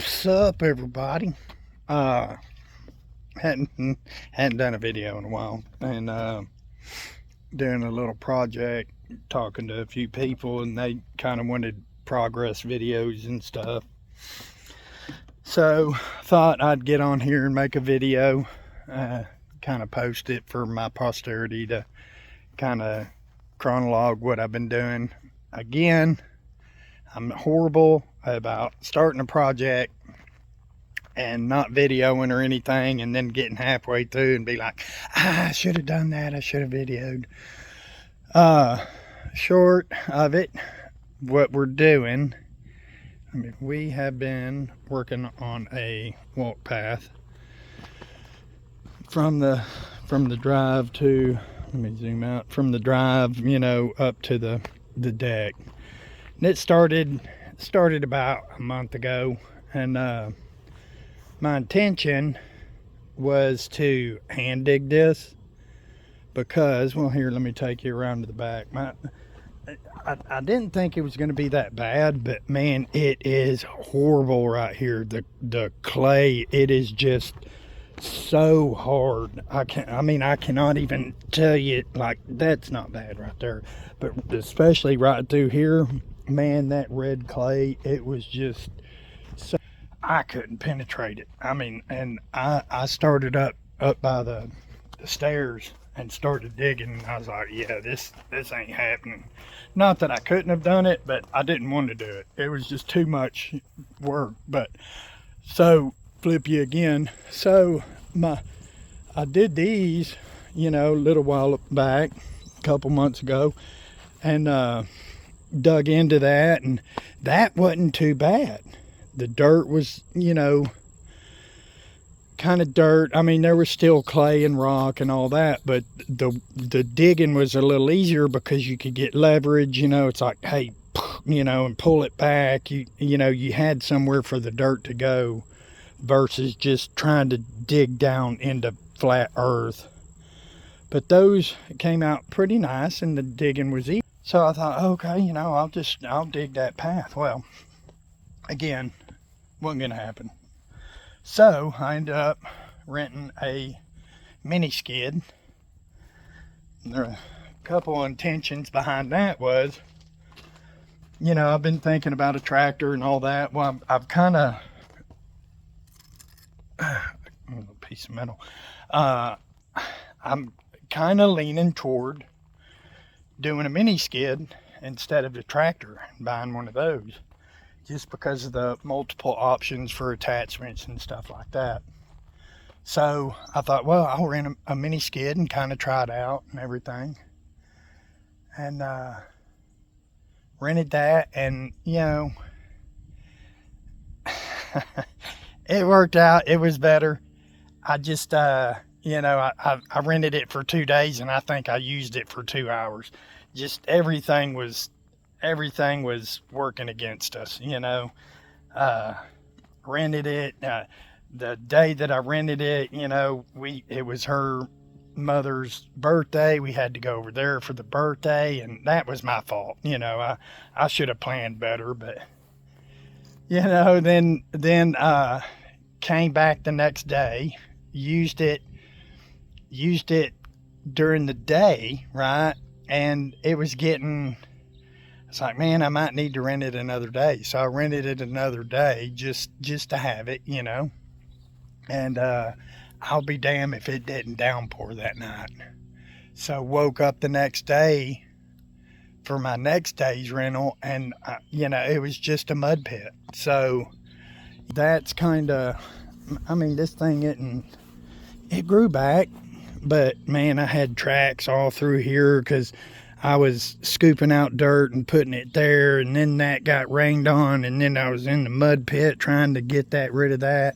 What's up, everybody? Uh, hadn't done a video in a while, and doing a little project, talking to a few people, and they kind of wanted progress videos and stuff. So thought I'd get on here and make a video, kind of post it for my posterity to kind of chronologue what I've been doing. Again, I'm horrible about starting a project and not videoing or anything, and then getting halfway through and be like, I should have done that, I should have videoed. Short of it, what we're doing, we have been working on a walk path from the drive to, let me zoom out, from the drive, up to the deck. And it started about a month ago, and my intention was to hand dig this because, well, here, let me take you around to the back. I didn't think it was going to be that bad, but man, it is horrible right here. The clay, it is just so hard. I cannot even tell you, like, that's not bad right there, but especially right through here, man, that red clay, it was just so, I couldn't penetrate it. And I started up by the stairs and started digging, and I was like, yeah, this ain't happening. Not that I couldn't have done it, but I didn't want to do it. It was just too much work. But so flip you again. So I did these, a little while back, a couple months ago, and dug into that, and that wasn't too bad. The dirt was, kind of dirt. There was still clay and rock and all that, but the digging was a little easier because you could get leverage. It's like, hey, and pull it back. You had somewhere for the dirt to go versus just trying to dig down into flat earth. But those came out pretty nice, and the digging was easy. So I thought, okay, I'll dig that path. Well, again, wasn't gonna happen. So I ended up renting a mini skid. And there are a couple intentions behind that was, I've been thinking about a tractor and all that. Well, I've kind of, a piece of metal. I'm kind of leaning toward doing a mini skid instead of a tractor and buying one of those, just because of the multiple options for attachments and stuff like that. So I thought, well, I'll rent a mini skid and kind of try it out and everything. And rented that, and it worked out. It was better. I just I rented it for 2 days, and I think I used it for 2 hours. Just everything was working against us. Rented it. The day that I rented it, it was her mother's birthday. We had to go over there for the birthday, and that was my fault. I should have planned better, but then came back the next day, used it during the day, right? And it was getting, it's like, man, I might need to rent it another day. So I rented it another day just to have it, and I'll be damned if it didn't downpour that night. So woke up the next day for my next day's rental, and it was just a mud pit. So that's kind of, this thing, it grew back, but man, I had tracks all through here because I was scooping out dirt and putting it there, and then that got rained on, and then I was in the mud pit trying to get rid of that.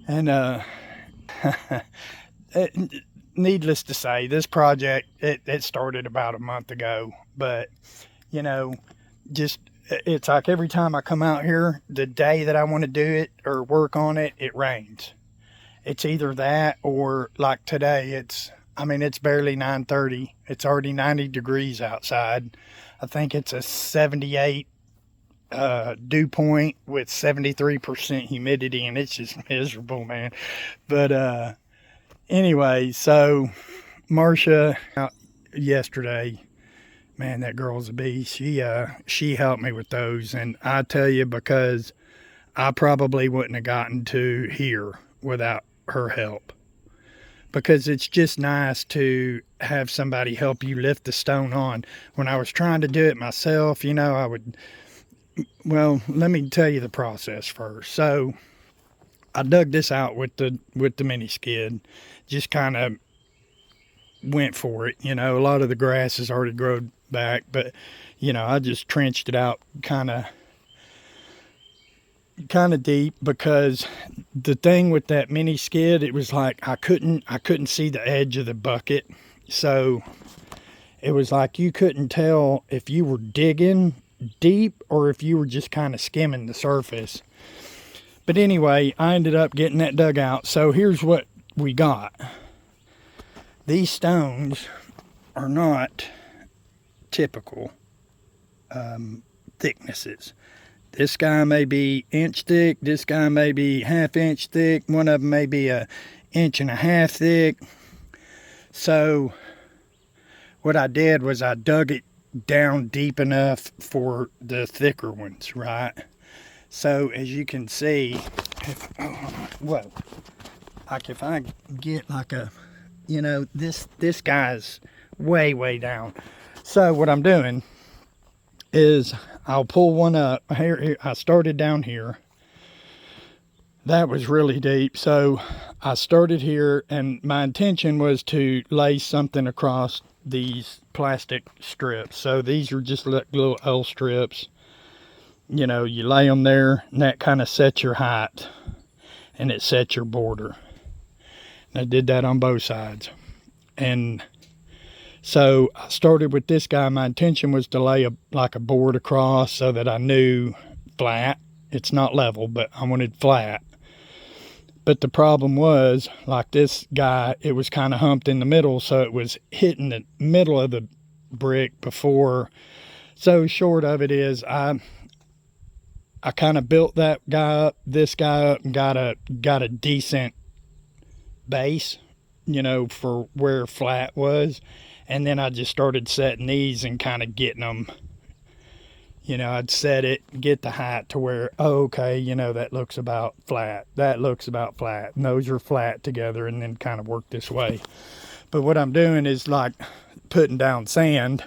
And needless to say, this project, it started about a month ago, but just, it's like every time I come out here, the day that I want to do it or work on it, it rains. It's either that, or like today, it's barely 9:30. It's already 90 degrees outside. I think it's a 78 dew point with 73% humidity, and it's just miserable, man. But anyway, so Marcia yesterday, man, that girl's a beast. She helped me with those, and I tell you, because I probably wouldn't have gotten to here without her help. Because it's just nice to have somebody help you lift the stone on. When I was trying to do it myself, I would, well, let me tell you the process first. So I dug this out with the mini skid, just kind of went for it. A lot of the grass has already grown back, but I just trenched it out kind of deep, because the thing with that mini skid, it was like I couldn't see the edge of the bucket, so it was like you couldn't tell if you were digging deep or if you were just kind of skimming the surface. But anyway, I ended up getting that dug out. So here's what we got. These stones are not typical thicknesses. This guy may be inch thick, this guy may be half-inch thick, one of them may be 1.5 inches thick. So what I did was I dug it down deep enough for the thicker ones, right? So as you can see, if I get like a, this guy's way down. So what I'm doing is I'll pull one up. Here, I started down here. That was really deep. So I started here, and my intention was to lay something across these plastic strips. So these are just little L strips. You lay them there, and that kind of sets your height, and it sets your border. And I did that on both sides. And so I started with this guy. My intention was to lay a board across so that I knew flat. It's not level, but I wanted flat. But the problem was, like this guy, it was kind of humped in the middle, so it was hitting the middle of the brick before. So short of it is, I kind of built that guy up, this guy up, and got a decent base, for where flat was. And then I just started setting these and kind of getting them, I'd set it, get the height to where, okay, that looks about flat. That looks about flat. And those are flat together, and then kind of work this way. But what I'm doing is like putting down sand,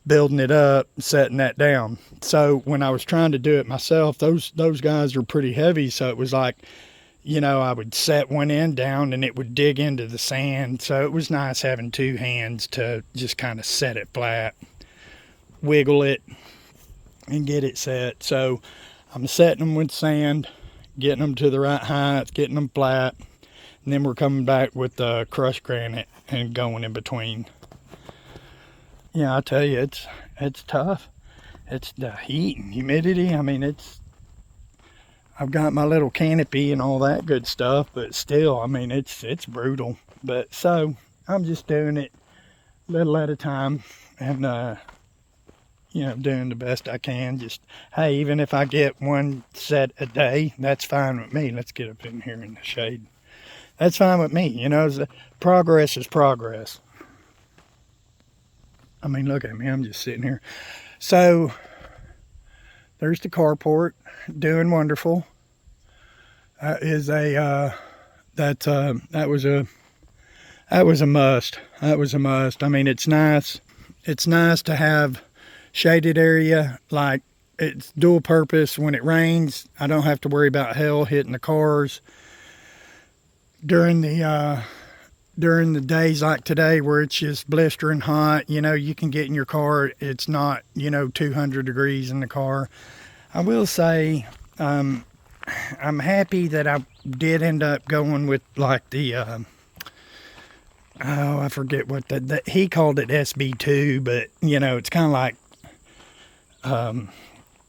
building it up, setting that down. So when I was trying to do it myself, those guys are pretty heavy. So it was like, I would set one end down and it would dig into the sand. So it was nice having two hands to just kind of set it flat, wiggle it, and get it set. So I'm setting them with sand, getting them to the right height, getting them flat, and then we're coming back with the crushed granite and going in between. I tell you, it's tough. It's the heat and humidity. I mean, I've got my little canopy and all that good stuff, but still, I mean, it's brutal. But so I'm just doing it a little at a time, and doing the best I can. Just, hey, even if I get one set a day, that's fine with me. Let's get up in here in the shade. That's fine with me. Progress is progress. I mean, look at me. I'm just sitting here. So there's the carport, doing wonderful. That was a must. That was a must. I mean, it's nice. It's nice to have shaded area. Like, it's dual purpose. When it rains, I don't have to worry about hail hitting the cars. During the days like today where it's just blistering hot, you can get in your car. It's not, 200 degrees in the car. I will say, I'm happy that I did end up going with like the, I forget what he called it, SB2, but it's kind of like,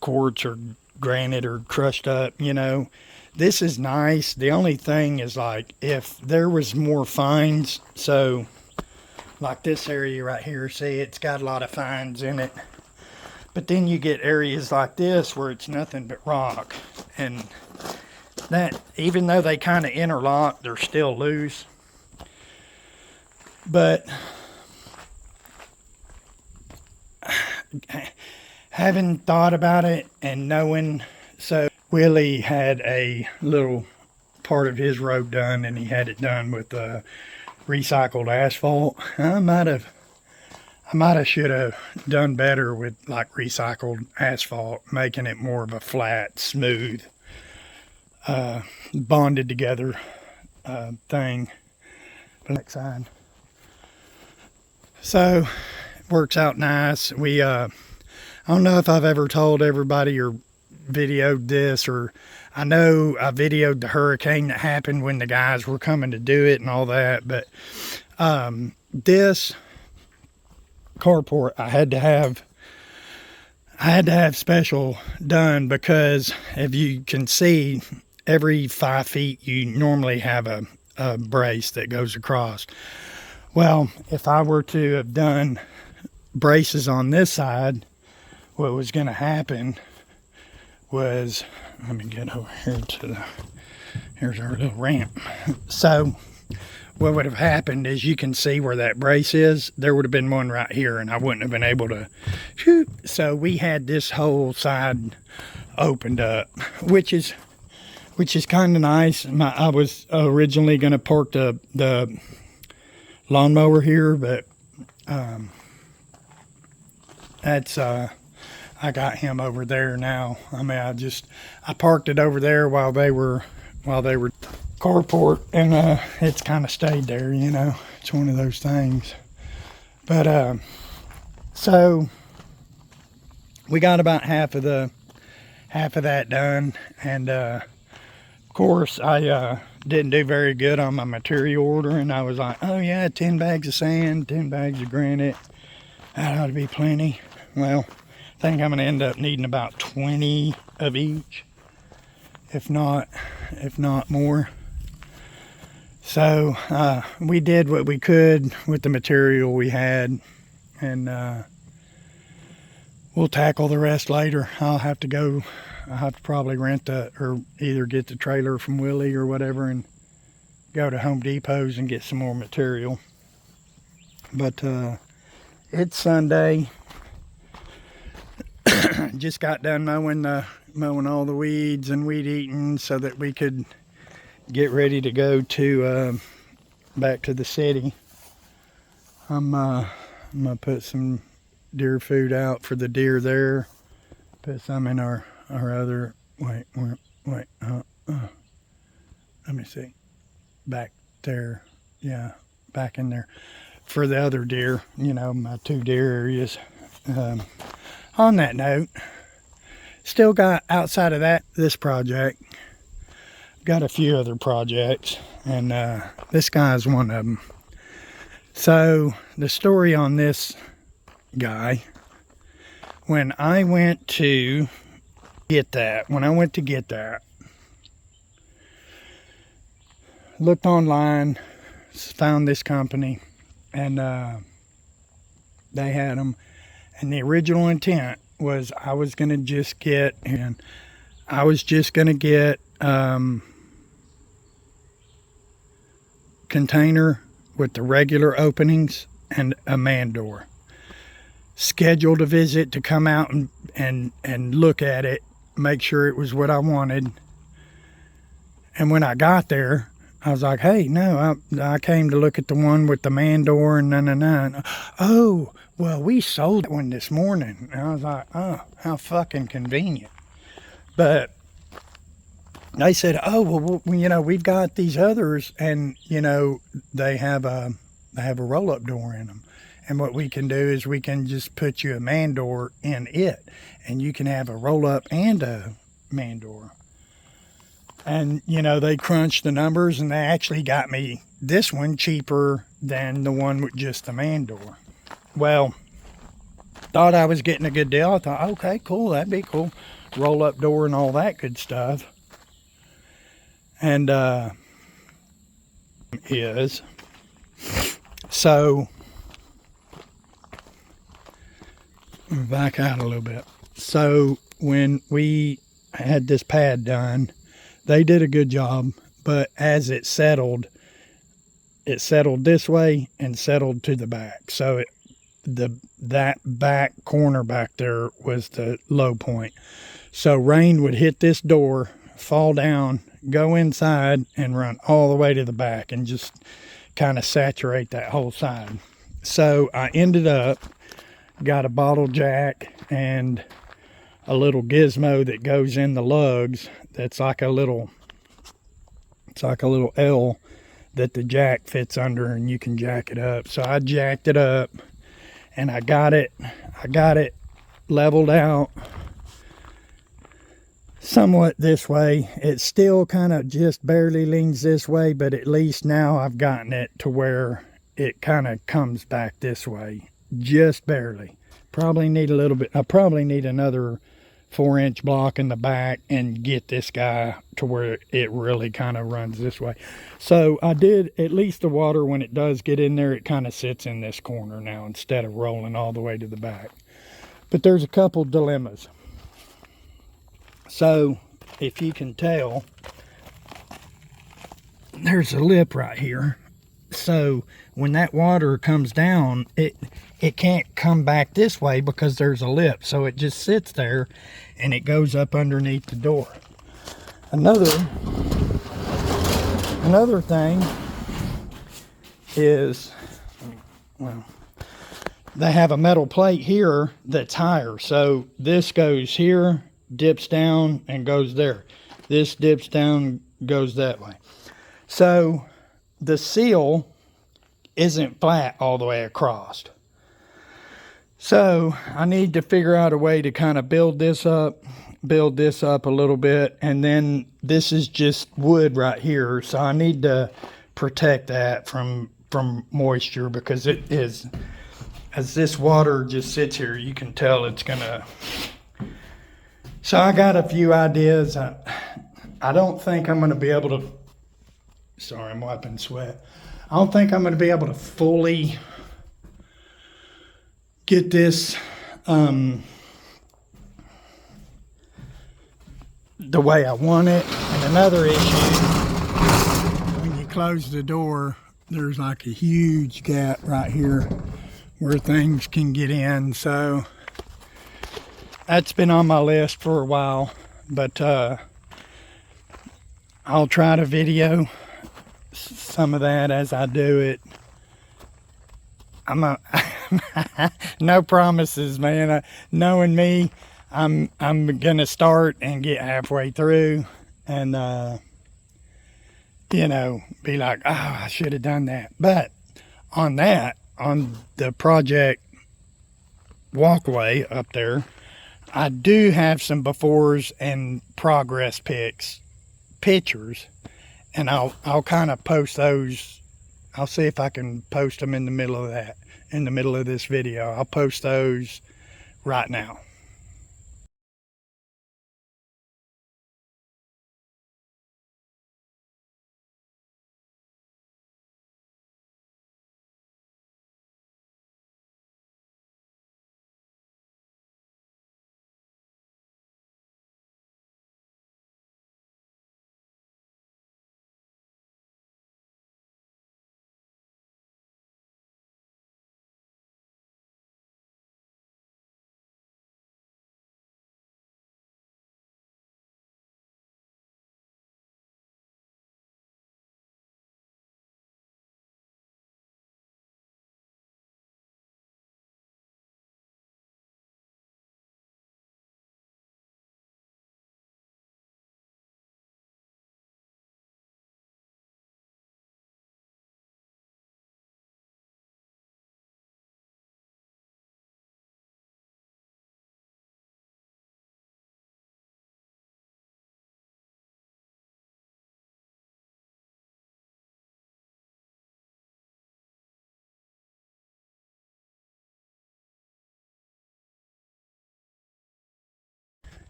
quartz or granite or crushed up, This is nice. The only thing is, like, if there was more fines, so like this area right here, see, it's got a lot of fines in it. But then you get areas like this where it's nothing but rock. And that, even though they kind of interlock, they're still loose. But having thought about it and knowing, so Willie had a little part of his road done, and he had it done with recycled asphalt. I might have should have done better with like recycled asphalt, making it more of a flat, smooth, bonded together thing. Next side. So it works out nice. We I don't know if I've ever told everybody or videoed this, or I know I videoed the hurricane that happened when the guys were coming to do it and all that, but this carport I had to have special done, because if you can see, every 5 feet you normally have a brace that goes across. Well, if I were to have done braces on this side, what was going to happen was, let me get over here to here's our little ramp. So what would have happened is, you can see where that brace is. There would have been one right here, and I wouldn't have been able to shoot. So we had this whole side opened up, which is kind of nice. I was originally going to park the lawnmower here, but that's I got him over there now. I mean, I parked it over there while they were carport, and it's kind of stayed there, you know. It's one of those things. But so we got about half of that done, and of course I didn't do very good on my material order, and I was like, oh yeah, 10 bags of sand, 10 bags of granite, that ought to be plenty. Well, I think I'm going to end up needing about 20 of each, if not more. So we did what we could with the material we had, and we'll tackle the rest later. I'll have to probably rent or either get the trailer from Willie or whatever, and go to Home Depot's and get some more material. But it's Sunday. Just got done mowing all the weeds and weed eating, so that we could get ready to go to back to the city. I'm gonna put some deer food out for the deer there. Put some in our other, wait, let me see, back there, yeah, back in there for the other deer, you know, my 2 deer areas. On that note, still got, outside of this project, got a few other projects, and this guy's one of them. So the story on this guy, when I went to get that, looked online, found this company, and they had them. And the original intent was I was going to just get container with the regular openings and a man door. Scheduled a visit to come out and look at it, make sure it was what I wanted. And when I got there, I was like, hey, no, I came to look at the one with the man door and no. Oh, well, we sold that one this morning. And I was like, oh, how fucking convenient. But they said, oh, well, you know, we've got these others, and, you know, they have a roll-up door in them. And what we can do is we can just put you a man door in it, and you can have a roll-up and a man door. And, you know, they crunched the numbers, and they actually got me this one cheaper than the one with just the man door. Well, thought I was getting a good deal. I thought, okay, cool, that'd be cool. Roll-up door and all that good stuff. And, so back out a little bit. So when we had this pad done, they did a good job, but as it settled this way and settled to the back. So that back corner back there was the low point. So rain would hit this door, fall down, go inside, and run all the way to the back and just kind of saturate that whole side. So I ended up got a bottle jack and a little gizmo that goes in the lugs. That's like a little L that the jack fits under, and you can jack it up. So I jacked it up, and I got it leveled out somewhat this way. It still kind of just barely leans this way, but at least now I've gotten it to where it kind of comes back this way, just barely. Probably need a little bit. I probably need another 4-inch block in the back and get this guy to where it really kind of runs this way. So I did, at least the water, when it does get in there, it kind of sits in this corner now instead of rolling all the way to the back. But there's a couple dilemmas. So if you can tell, there's a lip right here. So when that water comes down, it can't come back this way because there's a lip. So it just sits there and it goes up underneath the door. Another thing is, well, they have a metal plate here that's higher. So this goes here, dips down, and goes there. This dips down, goes that way. So the seal isn't flat all the way across. So I need to figure out a way to kind of build this up a little bit. And then this is just wood right here. So I need to protect that from moisture, because it is, as this water just sits here, you can tell it's gonna. So I got a few ideas. I don't think I'm gonna be able to, sorry, I'm wiping sweat. I don't think I'm gonna be able to fully get this the way I want it. And another issue, when you close the door, there's like a huge gap right here where things can get in. So that's been on my list for a while, but I'll try to video some of that as I do it. No promises, man. Knowing me, I'm gonna start and get halfway through and be like, oh, I should have done that. But on the project walkway up there, I do have some befores and progress pictures, and I'll kind of post those. I'll see if I can post them in the middle of this video. I'll post those right now.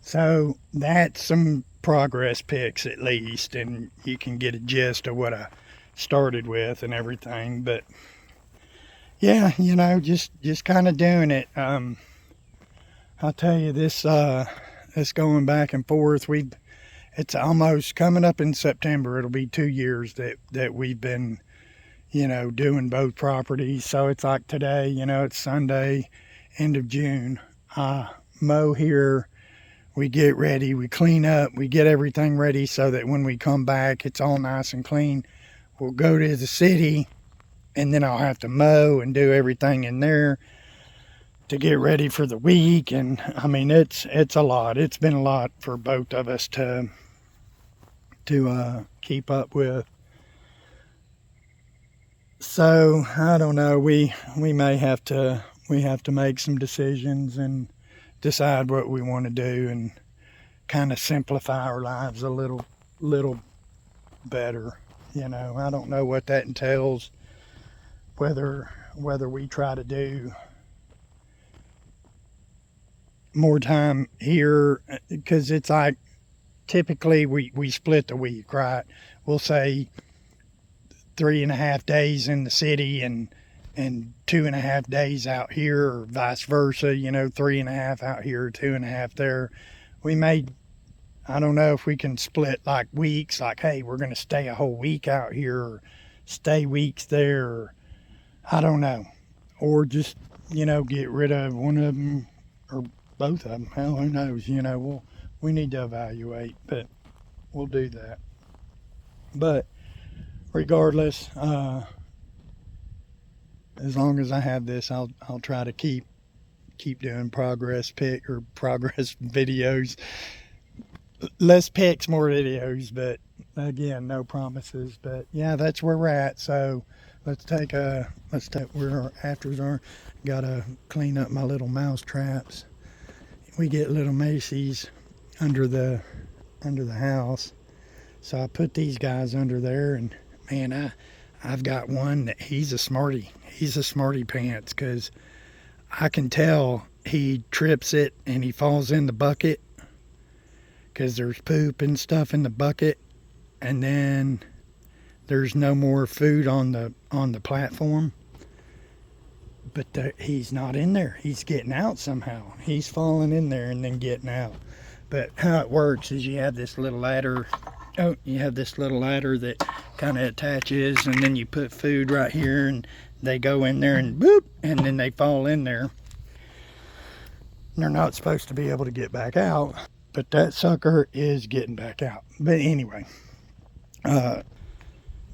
So that's some progress pics at least, and you can get a gist of what I started with and everything. But yeah, just kind of doing it. I'll tell you, this going back and forth, it's almost coming up in September. It'll be 2 years that we've been, doing both properties. So it's like today, it's Sunday, end of June. Mow here, we get ready, we clean up, we get everything ready so that when we come back, it's all nice and clean. We'll go to the city, and then I'll have to mow and do everything in there to get ready for the week. And I mean, it's a lot. It's been a lot for both of us to keep up with. So I don't know, we may have to make some decisions and decide what we want to do and kind of simplify our lives a little better. I don't know what that entails, whether we try to do more time here, because it's like typically we split the week, right? We'll say 3.5 days in the city and 2.5 days out here, or vice versa, 3.5 out here, 2.5 there. I don't know if we can split like weeks, like, hey, we're going to stay a whole week out here, or stay weeks there, or I don't know. Or just, get rid of one of them or both of them. Hell, who knows? We need to evaluate, but we'll do that. But regardless, as long as I have this, I'll try to keep doing progress videos. Less pics, more videos, but again, no promises. But yeah, that's where we're at. So let's take where our afters are. Gotta clean up my little mouse traps. We get little maces under the house, so I put these guys under there, and man, I've got one that he's a smarty pants, because I can tell he trips it and he falls in the bucket because there's poop and stuff in the bucket, and then there's no more food on the platform. But he's not in there. He's getting out somehow. He's falling in there and then getting out. But how it works is you have this little ladder. Oh, you have this little ladder that kind of attaches, and then you put food right here, and they go in there and boop, and then they fall in there. They're not supposed to be able to get back out, but that sucker is getting back out. But anyway,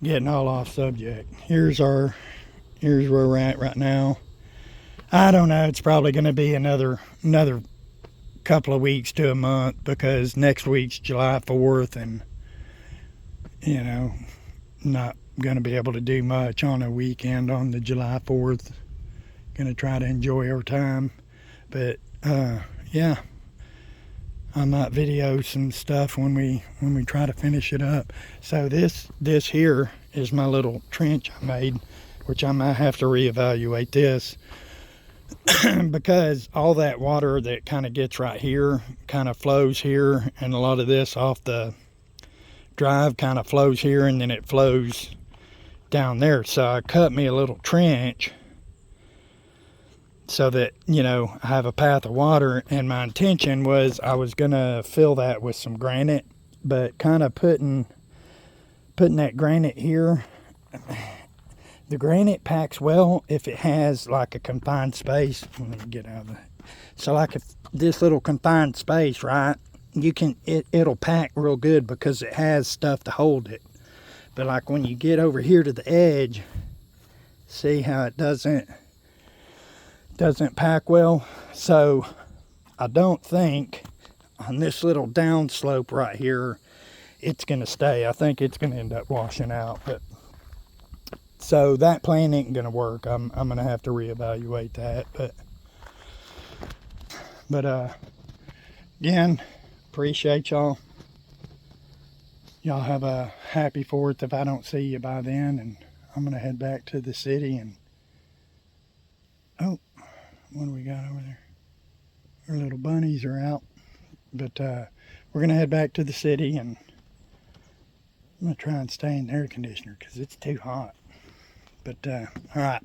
getting all off subject. Here's where we're at right now. I don't know, it's probably going to be another couple of weeks to a month, because next week's July 4th, and not going to be able to do much on a weekend on the July 4th. Going to try to enjoy our time, but yeah, I might video some stuff when we try to finish it up. So this here is my little trench I made, which I might have to reevaluate this because all that water that kind of gets right here kind of flows here, and a lot of this off the drive kind of flows here, and then it flows down there. So I cut me a little trench so that I have a path of water, and my intention was I was gonna fill that with some granite, but kind of putting that granite here, the granite packs well if it has like a confined space. Let me get out of that. So like if this little confined space, right, it'll pack real good because it has stuff to hold it. But like when you get over here to the edge, see how it doesn't pack well. So I don't think on this little downslope right here it's gonna stay. I think it's gonna end up washing out. But so that plan ain't gonna work. I'm gonna have to reevaluate that. But again, appreciate y'all. Y'all have a happy 4th if I don't see you by then, and I'm gonna head back to the city. And oh, what do we got over there? Our little bunnies are out, but we're gonna head back to the city, and I'm gonna try and stay in the air conditioner because it's too hot. But all right,